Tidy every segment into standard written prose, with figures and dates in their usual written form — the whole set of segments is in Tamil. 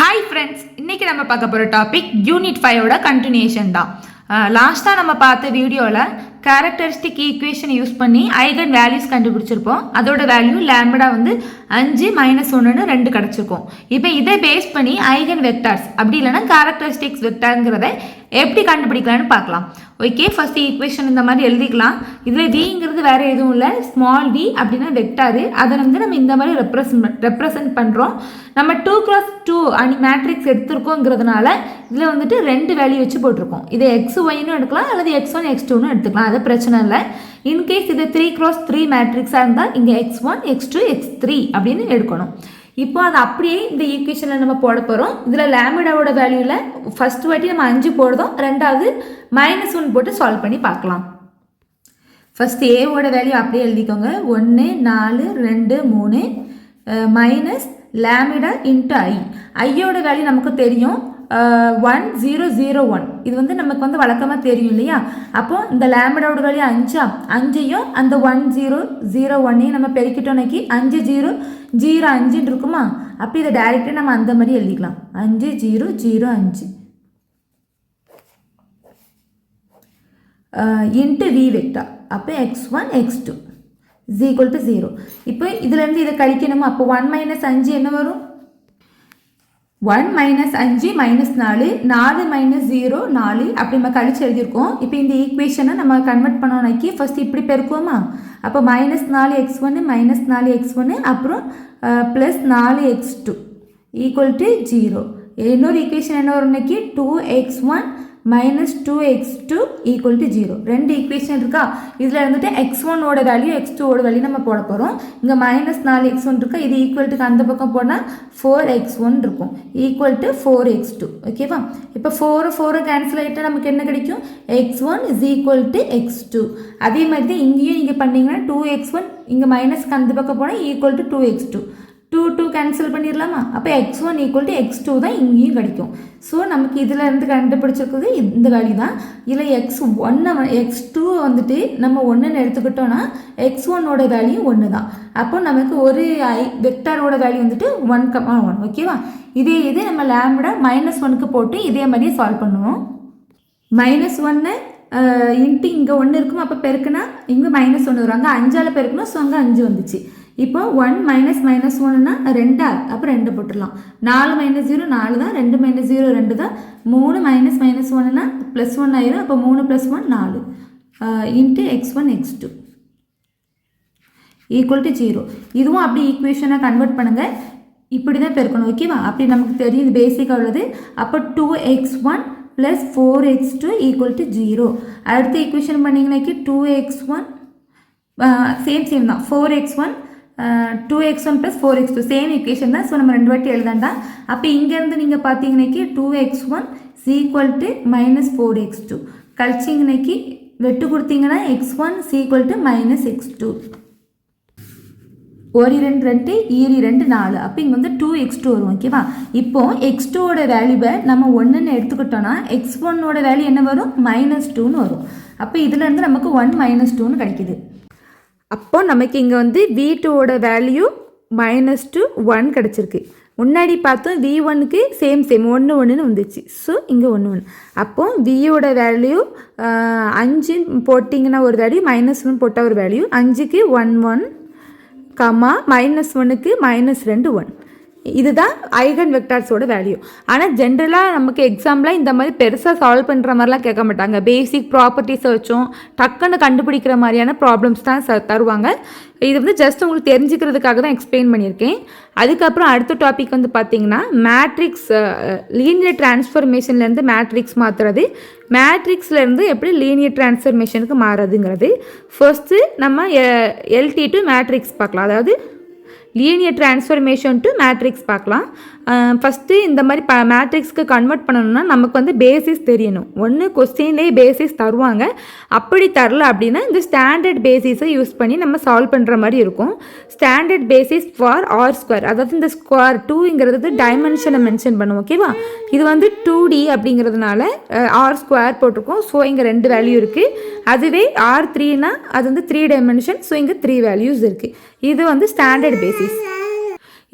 ஹாய் ஃப்ரெண்ட்ஸ், இன்றைக்கி நம்ம பார்க்க போகிற டாபிக் யூனிட் 5ஓட கண்டினியூஷன் தான். லாஸ்ட்டாக நம்ம பார்த்த வீடியோவில் கேரக்டரிஸ்டிக் ஈக்குவேஷன் யூஸ் பண்ணி ஐகன் வேல்யூஸ் கண்டுபிடிச்சிருப்போம். அதோட வேல்யூ லேம்படா வந்து 5 - 1ன்னு 2 கிடச்சிருக்கும். இப்போ இதை பேஸ் பண்ணி ஐகன் வெக்டார்ஸ் அப்படி இல்லைன்னா கேரக்டரிஸ்டிக்ஸ் வெக்டாருங்கிறத எப்படி கண்டுபிடிக்கலான்னு பார்க்கலாம். ஓகே, ஃபர்ஸ்ட் ஈக்குவேஷன் இந்த மாதிரி எழுதிக்கலாம். இதில் விங்கிறது வேறு எதுவும் இல்லை, ஸ்மால் வி அப்படின்னா வெக்டாரு. அதை வந்து நம்ம இந்த மாதிரி ரெப்ரசன்ட் பண்ணுறோம். நம்ம 2x2 மேட்ரிக்ஸ் எடுத்திருக்கோங்கிறதுனால இதில் வந்துட்டு 2 வேல்யூ வச்சு போட்டிருக்கோம். இதை XYன்னு எடுக்கலாம் அல்லது X1 X2ன்னு எடுத்துக்கலாம், அது பிரச்சனை இல்லை. இன்கேஸ் இது 3x3 மேட்ரிக்ஸாக இருந்தால் இங்கே X1 X2 X3 அப்படின்னு எடுக்கணும். இப்போ அது அப்படியே இந்த ஈக்குவேஷனில் நம்ம போட போகிறோம். இதில் லேம்படாவோட வேல்யூவில் ஃபஸ்ட் வாட்டி நம்ம 5 போடுறோம், ரெண்டாவது -1 போட்டு சால்வ் பண்ணி பார்க்கலாம். ஃபஸ்ட் ஏவோட வேல்யூ அப்படியே எழுதிக்கோங்க. 1 4 2 3 மைனஸ் லேமிடா இன்ட்டு ஐயோட வேல்யூ நமக்கு தெரியும் 1 0 0 1. இது வந்து நமக்கு வந்து வழக்கமாக தெரியும் இல்லையா? அப்போ இந்த லேம்படாவோட வேல்யூ 5ஐயும் அந்த 1 0 0 1ஐயும் நம்ம பெருக்கிட்டோம்னாக்கி 5 0 0 5ன்னு இருக்குமா? அப்போ இதை டைரெக்டாக நம்ம அந்த மாதிரி எழுதிக்கலாம். 5 0 0 5 இன்ட்டு வி வெக்டார். அப்போ X1 X2 is equal to 0. இப்போ இதுலேருந்து இதை கழிக்கணுமா? அப்போ 1 - 5 என்ன வரும்? 1 - 5 -4 4 - 0 4 அப்படி நம்ம கழிச்சு எழுதியிருக்கோம். இப்போ இந்த ஈக்குவேஷனை நம்ம கன்வெர்ட் பண்ணோம்னாக்கி ஃபர்ஸ்ட் இப்படி பெருக்குவோமா? அப்போ -4 X1 -4 X1 அப்புறம் +4 X2 ஈக்குவல் டு 0. இன்னொரு ஈக்குவேஷன் என்ன வரும்னாக்கி 2x1 - 2x2 equal to 0. 2 equation இருக்கா? இதில் வந்துட்டு X1ஓட வேல்யூ X2ஓட வேல்யூ நம்ம போட போகிறோம். இங்கே -4 X1 இருக்கா, இது ஈக்குவல் டுக்கு அந்த பக்கம் போனால் 4x1 இருக்கும் ஈக்குவல் டு 4x2. ஓகேவா? இப்போ 4 கேன்சல் ஆகிட்டால் நமக்கு என்ன கிடைக்கும்? X1 is equal to X2. அதே மாதிரி தான் இங்கேயும் நீங்கள் பண்ணிங்கன்னா 2x1 இங்கே மைனஸ்க்கு அந்த பக்கம் போனால் ஈக்குவல் டு 2x2. 2 கேன்சல் பண்ணிடலாமா? அப்போ X1 ஈக்குவல் டு X2 தான் இங்கேயும் கிடைக்கும். ஸோ நமக்கு இதில் இருந்து கண்டுபிடிச்சிருக்குது இந்த வேல்யூ தான். இதில் X2 வந்துட்டு நம்ம 1ன்னு எடுத்துக்கிட்டோன்னா X1ஓட வேல்யூ 1 தான். அப்போ நமக்கு ஒரு வெக்டாரோட வேல்யூ வந்துட்டு 1,1. ஓகேவா? இதே இது நம்ம லேம்படா -1க்கு போட்டு இதே மாதிரியே சால்வ் பண்ணுவோம். -1 இன்ட்டு இங்கே 1 இருக்கும், அப்போ பெருக்குனா இங்கே -1 வரும். அங்கே 5ஆல் பெருக்கணும், ஸோ அங்கே 5 வந்துச்சு. இப்போ 1 - -1னா 2, அப்போ 2 போட்டுடலாம். 4 - 0 4 தான், 2 - 0 2 தான், 3 - -1னா +1 ஆயிரும். அப்போ 3 + 1 4 into X1 X2 equal to 0. இதுவும் அப்படி ஈக்குவேஷனை கன்வெர்ட் பண்ணுங்கள். இப்படி தான் பெருக்கணும். ஓகேவா? அப்படி நமக்கு தெரியும், இது பேசிக்காக உள்ளது. அப்போ 2x1 + 4x2 ஈக்குவல் டு 0. அடுத்த ஈக்குவேஷன் பண்ணிங்கனாக்கி 2x1 சேம் தான், 4x1 2x1 + 4x2 same equation தான். ஸோ நம்ம 2 வாட்டி எழுதாண்டா. அப்போ இங்கேருந்து நீங்கள் பார்த்தீங்கன்னாக்கி 2x1 is equal to -4x2 கழிச்சிங்கனாக்கி வெட்டு கொடுத்தீங்கன்னா X1 is equal to -x2. 1 2 2 2 2 4. அப்போ இங்கே வந்து 2x2 வரும். ஓகேவா? இப்போ X2ஓட வேல்யூவை நம்ம 1ன்னு எடுத்துக்கிட்டோன்னா X1ஓட வேல்யூ என்ன வரும்? -2ன்னு வரும். அப்போ இதுலேருந்து நமக்கு 1 - 2ன்னு கிடைக்கிது. அப்போ நமக்கு இங்கே வந்து V2ஓட வேல்யூ -2 1 கிடச்சிருக்கு. முன்னாடி பார்த்தோம் V1க்கு சேம் 1 1ன்னு வந்துச்சு. ஸோ இங்கே 1 1. அப்போ Vயோட வேல்யூ 5 போட்டிங்கன்னா ஒரு வேல்யூ, -1 போட்டால் ஒரு வேல்யூ, 5க்கு 1 1 -1க்கு -2 1. இதுதான் ஐகன் வெக்டார்ஸோட வேல்யூ. ஆனால் ஜென்ரலாக நமக்கு எக்ஸாம்பிளாக இந்த மாதிரி பெருசாக சால்வ் பண்ணுற மாதிரிலாம் கேட்க மாட்டாங்க. பேசிக் ப்ராப்பர்ட்டிஸை வச்சும் டக்குன்னு கண்டுபிடிக்கிற மாதிரியான ப்ராப்ளம்ஸ் தான் தருவாங்க. இது வந்து ஜஸ்ட் உங்களுக்கு தெரிஞ்சுக்கிறதுக்காக தான் எக்ஸ்பிளைன் பண்ணியிருக்கேன். அதுக்கப்புறம் அடுத்த டாபிக் வந்து பார்த்திங்கன்னா மேட்ரிக்ஸ், லீனியர் டிரான்ஸ்ஃபர்மேஷன்லேருந்து மேட்ரிக்ஸ் மாற்றுறது, மேட்ரிக்ஸ்லேருந்து எப்படி லீனியர் டிரான்ஸ்ஃபர்மேஷனுக்கு மாறுறதுங்கிறது. ஃபர்ஸ்ட்டு நம்ம LT to மேட்ரிக்ஸ் பார்க்கலாம், அதாவது லீனியர் டிரான்ஸ்ஃபர்மேஷன் டு மேட்ரிக்ஸ் பார்க்கலாம். ஃபஸ்ட்டு இந்த மாதிரி மேட்ரிக்ஸ்க்கு கன்வெர்ட் பண்ணணும்னா நமக்கு வந்து பேசிஸ் தெரியணும். ஒன்று கொஸ்டின்லேயே பேசிஸ் தருவாங்க, அப்படி தரல அப்படின்னா இந்த ஸ்டாண்டர்ட் பேசிஸை யூஸ் பண்ணி நம்ம சால்வ் பண்ணுற மாதிரி இருக்கும். ஸ்டாண்டர்ட் பேசிஸ் ஃபார் R², அதாவது இந்த ஸ்கொயர் 2ங்கிறது டைமென்ஷனை மென்ஷன் பண்ணுவோம். ஓகேவா? இது வந்து 2D அப்படிங்கிறதுனால R² போட்டிருக்கோம். ஸோ இங்கே 2 வேல்யூ இருக்குது. அதுவே R3னா அது வந்து 3 டைமென்ஷன். ஸோ இங்கே 3 வேல்யூஸ் இருக்குது. இது வந்து ஸ்டாண்டர்ட் பேசிஸ்.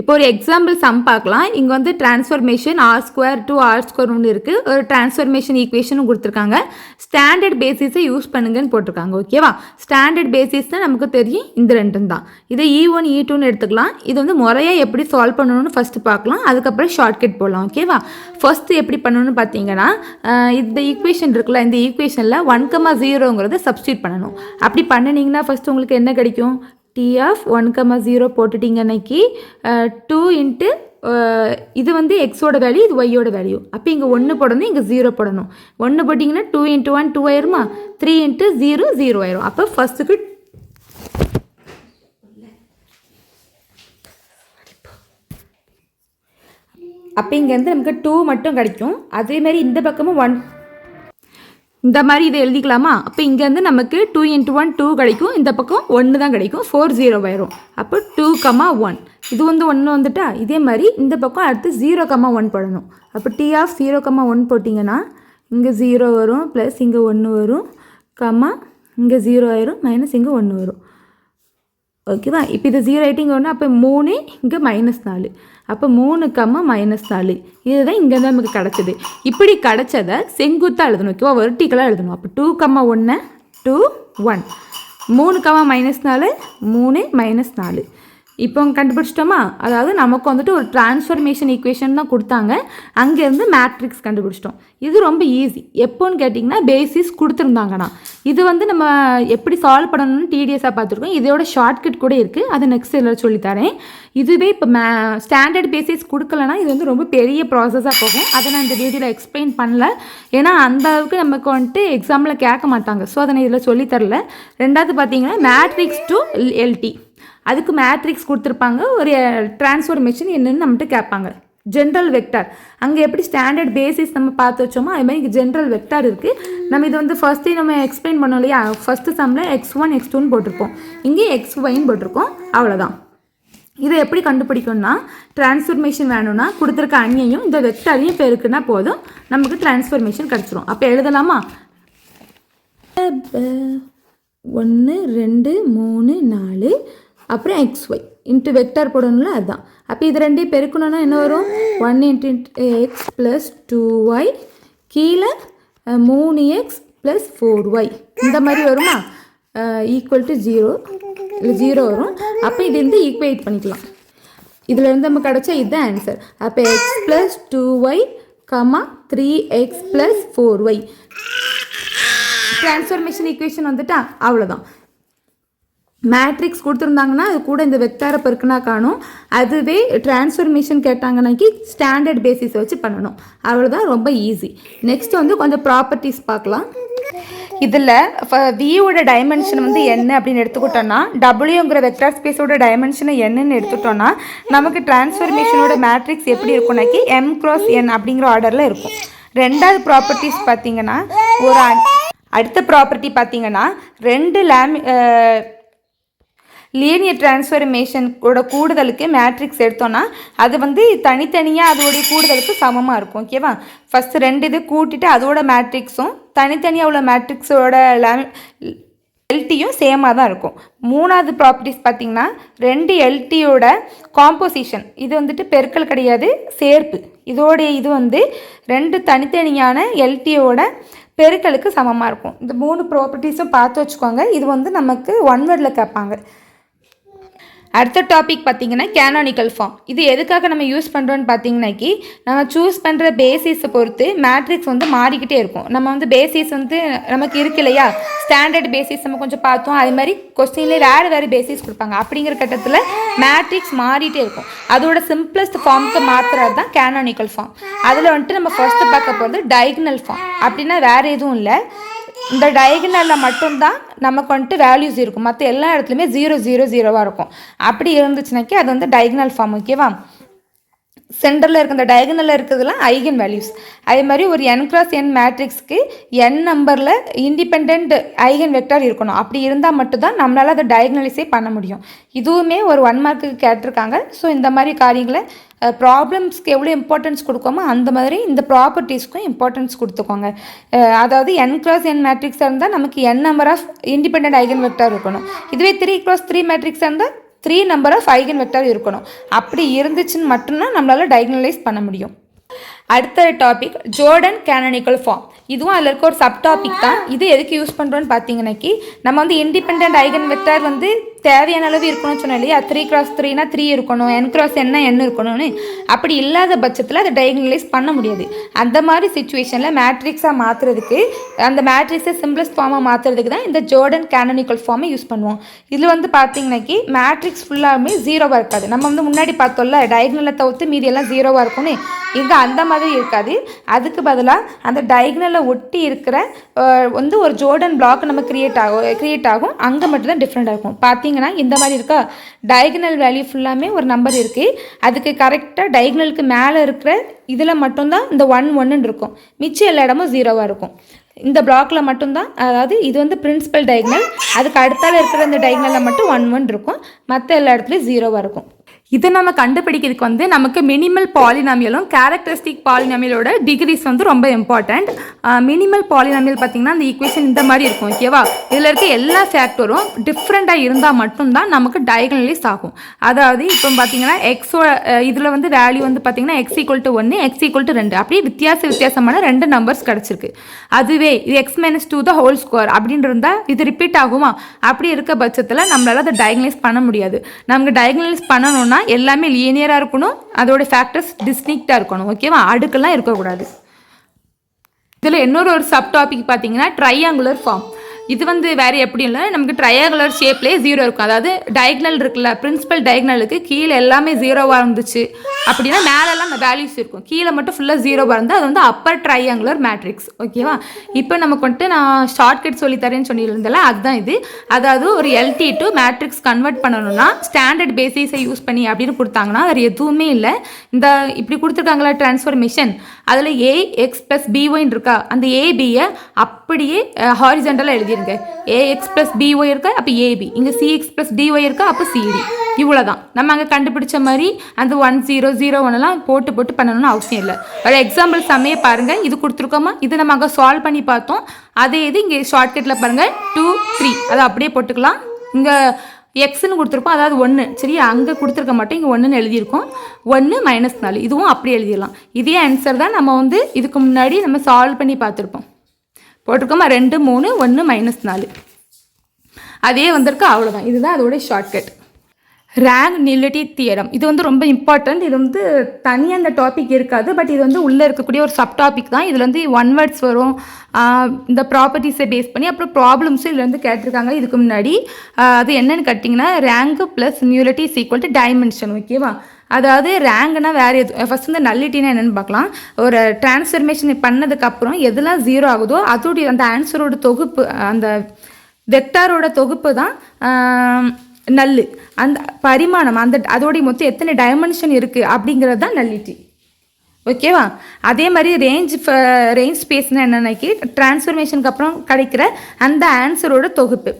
இப்போ ஒரு எக்ஸாம்பிள் சம் பார்க்கலாம். இங்கே வந்து டிரான்ஸ்ஃபர்மேஷன் R² to R² ஒன்று இருக்குது. ஒரு டிரான்ஸ்ஃபர்மேஷன் ஈக்குவேஷனும் கொடுத்துருக்காங்க. ஸ்டாண்டர்ட் பேசிஸை யூஸ் பண்ணுங்கன்னு போட்டிருக்காங்க. ஓகேவா? ஸ்டாண்டர்ட் பேசிஸ்னால் நமக்கு தெரியும் இந்த ரெண்டும் தான். இதை E1 E2ன்னு எடுத்துக்கலாம். இது வந்து முறையாக எப்படி சால்வ் பண்ணணும்னு ஃபஸ்ட்டு பார்க்கலாம். அதுக்கப்புறம் ஷார்ட்கட் போடலாம். ஓகேவா? ஃபஸ்ட்டு எப்படி பண்ணணும்னு பார்த்தீங்கன்னா இந்த ஈக்குவேஷன் இருக்குல்ல, இந்த ஈக்குவேஷனில் 1,0ங்கிறத சப்ஸ்டியூட் பண்ணணும். அப்படி பண்ணினீங்கன்னா ஃபஸ்ட்டு உங்களுக்கு என்ன கிடைக்கும்? T of 1,0 போட்டுட்டிங்க அன்னைக்கு 2 இன்ட்டு இது வந்து எக்ஸோட வேல்யூ, இது ஒய்யோட வேல்யூ. அப்போ இங்கே 1 போடணும், இங்கே 0 போடணும். 1 போட்டிங்கன்னா 2 இன்ட்டு 1 2 ஆயிருமா, 3 இன்ட்டு 0 0 ஆயிரும். அப்போ ஃபஸ்ட்டுக்கு அப்போ இங்கேருந்து நமக்கு 2 மட்டும் கிடைக்கும். அதேமாதிரி இந்த பக்கமும் 1 இந்த மாதிரி இதை எழுதிக்கலாமா? அப்போ இங்கேருந்து நமக்கு 2 இன்ட்டு 1 2 கிடைக்கும். இந்த பக்கம் 1 தான் கிடைக்கும். 4 0 ஆயிரும். அப்போ 2,1 இது வந்து 1 வந்துட்டா, இதே மாதிரி இந்த பக்கம் அடுத்து 0,1 போடணும். அப்போ T of 0,1 போட்டிங்கன்னா இங்கே 0 வரும், ப்ளஸ் இங்கே 1 வரும், இங்கே 0 ஆயிரும், மைனஸ் இங்கே 1 வரும். ஓகேவா? இப்போ இது 0 ஆகிட்டிங்க ஒன்று, அப்போ 3 இங்கே -4. அப்போ 3,-4 இதுதான் இங்கே தான் நமக்கு கிடச்சிது. இப்படி கிடச்சதை செங்குத்தாக எழுதணும். ஓகேவா? வெர்டிக்கலாக எழுதணும். அப்போ 2,1 2 1 3,-4 3 -4 இப்போ கண்டுபிடிச்சிட்டோமா? அதாவது நமக்கு வந்துட்டு ஒரு டிரான்ஸ்ஃபர்மேஷன் ஈக்குவேஷன் தான் கொடுத்தாங்க. அங்கேருந்து மேட்ரிக்ஸ் கண்டுபிடிச்சிட்டோம். இது ரொம்ப ஈஸி. எப்போன்னு கேட்டிங்கன்னா பேசிஸ் கொடுத்துருந்தாங்கண்ணா. இது வந்து நம்ம எப்படி சால்வ் பண்ணணும்னு டிடிஎஸாக பார்த்துருக்கோம். இதோட ஷார்ட்கட் கூட இருக்குது. அதை நெக்ஸ்ட் இதில் சொல்லித்தரேன். இதுவே இப்போ ஸ்டாண்டர்ட் பேசிஸ் கொடுக்கலன்னா இது வந்து ரொம்ப பெரிய ப்ராசஸாக போகும். அதை நான் இந்த வீடியோவில் எக்ஸ்பிளைன் பண்ணல. ஏன்னா அந்த அளவுக்கு நமக்கு வந்துட்டு எக்ஸாமில் கேட்க மாட்டாங்க. ஸோ அதை நான் இதில் சொல்லித்தரல. ரெண்டாவது பார்த்தீங்கன்னா மேட்ரிக்ஸ் டு எல்டி, அதுக்கு மேட்ரிக்ஸ் கொடுத்துருப்பாங்க. ஒரு டிரான்ஸ்ஃபர்மேஷன் என்னென்னு நம்மகிட்ட கேட்பாங்க. ஜென்ரல் வெக்டார் அங்கே எப்படி ஸ்டாண்டர்ட் பேசிஸ் நம்ம பார்த்து வச்சோமோ அது மாதிரி இங்கே ஜென்ரல் வெக்டார் இருக்குது. நம்ம இது வந்து ஃபஸ்ட்டே நம்ம எக்ஸ்பிளைன் பண்ணோம் இல்லையா? ஃபஸ்ட்டு சம்மில் x1 x2ன்னு போட்டிருப்போம், இங்கே xyன்னு போட்டிருக்கோம். அவ்வளோதான். இதை எப்படி கண்டுபிடிக்கணும்னா, டிரான்ஸ்ஃபர்மேஷன் வேணும்னா கொடுத்துருக்க அணியையும் இந்த வெக்டாரையும் பெருக்குன்னா போதும், நமக்கு டிரான்ஸ்ஃபர்மேஷன் கிடச்சிரும். அப்போ எழுதலாமா? 1 2 3 4 அப்புறம் XY இன்ட்டு வெக்டார் போடணும்ல, அதுதான். அப்போ இது ரெண்டையும் பெருக்கணும்னா என்ன வரும்? 1 இன்ட்டு x ப்ளஸ் 2y கீழே 3x ப்ளஸ் 4y இந்த மாதிரி வருமா? ஈக்குவல் டு 0 இல்லை 0 வரும். அப்போ இது வந்து ஈக்குவேட் பண்ணிக்கலாம். இதில் இருந்து நம்ம கிடச்சா இதுதான் ஆன்சர். அப்போ x plus 2y 3x plus 4y transformation equation வந்துட்டா அவ்வளோதான். மேட்ரிக்ஸ் கொடுத்துருந்தாங்கன்னா அது கூட இந்த வெக்டாரை பெருக்குனா காணும். அதுவே டிரான்ஸ்ஃபர்மேஷன் கேட்டாங்கன்னாக்கி ஸ்டாண்டர்ட் பேசிஸ் வச்சு பண்ணணும். அவ்வளோதான், ரொம்ப ஈஸி. நெக்ஸ்ட் வந்து கொஞ்சம் ப்ராப்பர்ட்டிஸ் பார்க்கலாம். இதில் வியோட டைமென்ஷன் வந்து என்ன அப்படின்னு எடுத்துக்கிட்டோன்னா, டபிள்யூங்கிற வெக்டார் ஸ்பேஸோட டைமென்ஷனை என்னன்னு எடுத்துட்டோன்னா நமக்கு டிரான்ஸ்ஃபர்மேஷனோட மேட்ரிக்ஸ் எப்படி இருக்கும்னாக்கி m×n அப்படிங்கிற ஆர்டரில் இருக்கும். ரெண்டாவது ப்ராப்பர்ட்டிஸ் பார்த்தீங்கன்னா, அடுத்த ப்ராப்பர்ட்டி பார்த்தீங்கன்னா 2 லீனியர் டிரான்ஸ்ஃபர்மேஷனோட கூடுதலுக்கு மேட்ரிக்ஸ் எடுத்தோன்னா அது வந்து தனித்தனியாக அதோடைய கூடுதலுக்கு சமமாக இருக்கும். ஓகேவா? ஃபஸ்ட்டு 2 இது கூட்டிட்டு அதோட மேட்ரிக்ஸும் தனித்தனியாக உள்ள மேட்ரிக்ஸோட எல்டியும் சேமாக தான் இருக்கும். மூணாவது ப்ராப்பர்ட்டிஸ் பார்த்திங்கன்னா 2 எல்டியோட காம்போசிஷன், இது வந்துட்டு பெருக்கல் கிடையாது, சேர்ப்பு. இதோடைய இது வந்து 2 தனித்தனியான எல்டியோட பெருக்கலுக்கு சமமாக இருக்கும். இந்த 3 ப்ராப்பர்ட்டிஸும் பார்த்து வச்சுக்கோங்க. இது வந்து நமக்கு 1 வேர்டில் கேட்பாங்க. அடுத்த டாபிக் பார்த்திங்கன்னா கேனானிக்கல் ஃபார்ம். இது எதுக்காக நம்ம யூஸ் பண்ணுறோன்னு பார்த்தீங்கன்னாக்கி, நம்ம சூஸ் பண்ணுற பேசிஸை பொறுத்து மேட்ரிக்ஸ் வந்து மாறிக்கிட்டே இருக்கும். நம்ம வந்து பேசிஸ் வந்து நமக்கு இருக்கு இல்லையா, ஸ்டாண்டர்ட் பேசிஸ் நம்ம கொஞ்சம் பார்த்தோம். அது மாதிரி கொஸ்டின்லேயே வேறு பேசிஸ் கொடுப்பாங்க. அப்படிங்கிற கட்டத்தில் மேட்ரிக்ஸ் மாறிட்டே இருக்கும். அதோட சிம்பிளஸ்ட் ஃபார்முக்கு மாற்றுறது தான் கேனானிக்கல் ஃபார்ம். அதில் வந்துட்டு நம்ம ஃபர்ஸ்ட்டு பார்க்க போகிறது டயகனல் ஃபார்ம். அப்படின்னா வேறு எதுவும் இல்லை, இந்த டயகனலில் மட்டும்தான் நமக்கு வந்துட்டு வேல்யூஸ் இருக்கும். மற்ற எல்லா இடத்துலையுமே 0 0 0வாக இருக்கும். அப்படி இருந்துச்சுனாக்கி அது வந்து டயகனல் ஃபார்ம். ஓகேவா? சென்டரில் இருக்க இந்த டயகனலில் இருக்கிறதுலாம் ஐகன் வேல்யூஸ். அதே மாதிரி ஒரு n×n மேட்ரிக்ஸ்க்கு n நம்பரில் இண்டிபெண்ட் ஐகன் வெக்டார் இருக்கணும். அப்படி இருந்தால் மட்டும்தான் நம்மளால் அதை டயகனலைஸே பண்ண முடியும். இதுவுமே ஒரு 1 மார்க்குக்கு கேட்டிருக்காங்க. ஸோ இந்த மாதிரி காரியங்களை ப்ராப்ளம்ஸ்க்கு எவ்வளோ இம்பார்ட்டன்ஸ் கொடுக்கோமோ அந்த மாதிரி இந்த ப்ராப்பர்ட்டிஸ்க்கும் இம்பார்ட்டன்ஸ் கொடுத்துக்கோங்க. அதாவது n×n மேட்ரிக்ஸாக இருந்தால் நமக்கு n number of independent eigen vector இருக்கணும். இதுவே 3×3 மேட்ரிக்ஸாக இருந்தால் 3 நம்பர் ஆஃப் ஐகன் வெக்டார் இருக்கணும். அப்படி இருந்துச்சுன்னு மட்டும்தான் நம்மளால் டயகனலைஸ் பண்ண முடியும். அடுத்த டாபிக் ஜோர்டன் கேனானிக்கல் ஃபார்ம். இதுவும் அதில் இருக்க ஒரு சப் டாபிக் தான். இது எதுக்கு யூஸ் பண்ணுறோன்னு பார்த்தீங்கன்னாக்கி நம்ம வந்து இண்டிபெண்ட் ஐகன் வெக்டார் வந்து தேவையான அளவு இருக்கணும்னு சொன்னோம் இல்லையா. 3x3னா 3 இருக்கணும், n இருக்கணும்னு. அப்படி இல்லாத பட்சத்தில் அதை டயகனலைஸ் பண்ண முடியாது. அந்த மாதிரி சுச்சுவேஷனில் மேட்ரிக்ஸாக மாற்றுறதுக்கு, அந்த மேட்ரிக்ஸை சிம்பிளஸ்ட் ஃபார்மாக மாற்றுறதுக்கு தான் இந்த ஜோர்டன் கேனானிக்கல் ஃபார்மை யூஸ் பண்ணுவோம். இதில் வந்து பார்த்தீங்கன்னாக்கி மேட்ரிக்ஸ் ஃபுல்லாகவே ஜீரோவாக இருக்காது. நம்ம வந்து முன்னாடி பார்த்தோம்ல டயகனலை தவிர்த்து மீதி எல்லாம் ஜீரோவாக இருக்கும்னு. இங்கே அந்த மாதிரி இருக்காது. அதுக்கு பதிலாக அந்த டயகனலை ஒட்டி இருக்கிற வந்து ஒரு ஜோர்டன் பிளாக் நம்ம கிரியேட் ஆகும். அங்கே மட்டும்தான் டிஃப்ரெண்டாக இருக்கும். பார்த்தீங்கன்னா இந்த மாதிரி இருக்கா, டயகனல் வேல்யூ ஃபுல்லாமே ஒரு நம்பர் இருக்குது. அதுக்கு கரெக்டாக டயகனலுக்கு மேலே இருக்கிற இதில் மட்டும்தான் இந்த 1 இருக்கும். மிச்சம் எல்லா இடமும் ஜீரோவாக இருக்கும். இந்த பிளாக்கில் மட்டும்தான், அதாவது இது வந்து பிரின்சிபல் டயகனல், அதுக்கு அடுத்தால இருக்கிற இந்த டயகனலில் மட்டும் 1 இருக்கும். மற்ற எல்லா இடத்துலையும் ஜீரோவாக இருக்கும். இதை நம்ம கண்டுபிடிக்கிறதுக்கு வந்து நமக்கு மினிமல் பாலினாமியலும் கேரக்டரிஸ்டிக் பாலினாமியலோட டிகிரிஸ் வந்து ரொம்ப இம்பார்ட்டண்ட். மினிமல் பாலினாமியல் பார்த்திங்கன்னா அந்த ஈக்குவேஷன் இந்த மாதிரி இருக்கும். ஓகேவா, இதில் இருக்க எல்லா ஃபேக்டரும் டிஃப்ரெண்ட்டாக இருந்தால் மட்டும்தான் நமக்கு டயகனலைஸ் ஆகும். அதாவது இப்போ பார்த்தீங்கன்னா எக்ஸோட இதில் வந்து வேல்யூ வந்து பார்த்திங்கன்னா x = 1, x = 2 அப்படியே வித்தியாசமான 2 நம்பர்ஸ் கிடச்சிருக்கு. அதுவே இது x - 2 the whole square அப்படின்னு இருந்தால் இது ரிப்பீட் ஆகுமா? அப்படி இருக்க பட்சத்தில் நம்மளால் அதை டயகனலைஸ் பண்ண முடியாது. நமக்கு டயகனலைஸ் பண்ணணும்னா எல்லாமே லீனியராக இருக்கணும், அதோட ஃபேக்டர்ஸ் டிஸ்டிங்க்டாக இருக்கணும். ஓகேவா, அடுக்கெல்லாம் இருக்கக்கூடாது. இதில் இன்னொரு சப் டாபிக் பார்த்தீங்கன்னா ட்ரையாங்குலர் ஃபார்ம். இது வந்து வேறு எப்படி இல்லை, நமக்கு ட்ரையாங்குலர் ஷேப்லேயே 0 இருக்கும். அதாவது டயகனல் இருக்குல்ல, பிரின்சிபல் டயகனலுக்கு கீழே எல்லாமே 0வாக இருந்துச்சு அப்படின்னா மேலெல்லாம் அந்த வேல்யூஸ் இருக்கும், கீழே மட்டும் ஃபுல்லாக 0வாக இருந்தால் அது வந்து அப்பர் ட்ரையாங்குலர் மேட்ரிக்ஸ். ஓகேவா, இப்போ நமக்கு வந்துட்டு நான் ஷார்ட்கட் சொல்லித்தரேன்னு சொல்லியிருந்தேன்ல, அதுதான் இது. அதாவது ஒரு LT to மேட்ரிக்ஸ் கன்வெர்ட் பண்ணணும்னா ஸ்டாண்டர்ட் பேசிஸை யூஸ் பண்ணி அப்படின்னு கொடுத்தாங்கன்னா வேறு எதுவுமே இல்லை. இந்த இப்படி கொடுத்துருக்காங்களா ட்ரான்ஸ்ஃபர்மேஷன், அதில் AX + BY இருக்கா, அந்த ABயை அப்படியே ஹாரிஜென்டலாக எழுதிருங்க. AX + BY இருக்கா, அப்போ AB. இங்கே CX + DY இருக்கா, அப்போ CD. இவ்வளோதான். நம்ம அங்கே கண்டுபிடிச்ச மாதிரி அந்த 1 0 0 1 போட்டு பண்ணணும்னு அவசியம் இல்லை. ஒரு எக்ஸாம்பிள் சமைய பாருங்கள், இது கொடுத்துருக்கோமா, இது நம்ம அங்கே சால்வ் பண்ணி பார்த்தோம். அதே இது இங்கே ஷார்ட்கட்டில் பாருங்கள் 2 3 அதை அப்படியே போட்டுக்கலாம். இங்கே எக்ஸ்ன்னு கொடுத்துருப்போம், அதாவது 1 சரியா, அங்கே கொடுத்துருக்க மாட்டோம், இங்கே 1ன்னு எழுதியிருக்கோம். 1 - 4 இதுவும் அப்படியே எழுதிடலாம். இதே ஆன்சர் தான் நம்ம வந்து இதுக்கு முன்னாடி நம்ம சால்வ் பண்ணி பார்த்துருப்போம். போட்டிருக்கோமா 2 3 1 - 4 அதே வந்திருக்கு. அவ்வளோதான், இதுதான் அதோட ஷார்ட்கட். ரேங்க் நில்லிட்டி தியரம் இது வந்து ரொம்ப இம்பார்ட்டண்ட். இது வந்து தனியாக அந்த டாபிக் இருக்காது, பட் இது வந்து உள்ளே இருக்கக்கூடிய ஒரு சப் டாபிக் தான். இதில் வந்து 1 வேர்ட்ஸ் வரும், இந்த ப்ராப்பர்ட்டிஸை பேஸ் பண்ணி, அப்புறம் ப்ராப்ளம்ஸும் இதில் வந்து கேட்டிருக்காங்க இதுக்கு முன்னாடி. அது என்னென்னு கேட்டிங்கன்னா ரேங்க் + நியூலிட்டி = டைமென்ஷன். ஓகேவா, அதாவது ரேங்க்னா வேறு எது, ஃபஸ்ட் வந்து நல்லிட்டினா என்னென்னு பார்க்கலாம். ஒரு டிரான்ஸ்ஃபர்மேஷன் பண்ணதுக்கப்புறம் எதெல்லாம் 0 ஆகுதோ அதோடைய அந்த ஆன்சரோட தொகுப்பு, அந்த வெக்டாரோட தொகுப்பு தான் நல்லு. அந்த பரிமாணம், அந்த அதோடைய மொத்தம் எத்தனை டைமென்ஷன் இருக்குது அப்படிங்கிறது தான் நல்லிட்டி. ஓகேவா, அதே மாதிரி ரேஞ்ச் ஸ்பேஸ்னால் என்னன்னாக்கி டிரான்ஸ்ஃபர்மேஷனுக்கு அப்புறம் கிடைக்கிற அந்த ஆன்சரோட தொகுப்பு.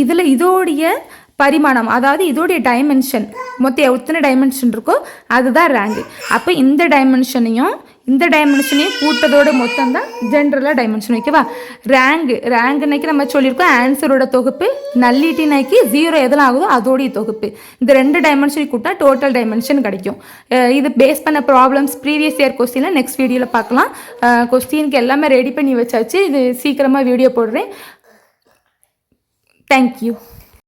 இதில் இதோடைய பரிமாணம், அதாவது இதோடைய டைமென்ஷன் மொத்தம் எத்தனை டைமென்ஷன் இருக்கோ அதுதான் ரேங்கு. அப்போ இந்த டைமென்ஷனையும் கூட்டதோட மொத்தம் தான் ஜென்ரலாக டைமென்ஷன். ஓகேவா, ரேங்குனாக்கி நம்ம சொல்லியிருக்கோம் ஆன்சரோட தொகுப்பு, நல்லிட்டினாக்கி 0 எதெல்லாம் ஆகுதோ அதோடைய தொகுப்பு. இந்த 2 டைமென்ஷன் கூட்டா டோட்டல் டைமென்ஷன் கிடைக்கும். இது பேஸ் பண்ண ப்ராப்ளம்ஸ் ப்ரீவியஸ் இயர் கொஸ்டினில் நெக்ஸ்ட் வீடியோவில் பார்க்கலாம். கொஸ்டினுக்கு எல்லாமே ரெடி பண்ணி வச்சாச்சு. இது சீக்கிரமாக வீடியோ போடுறேன். தேங்க்யூ.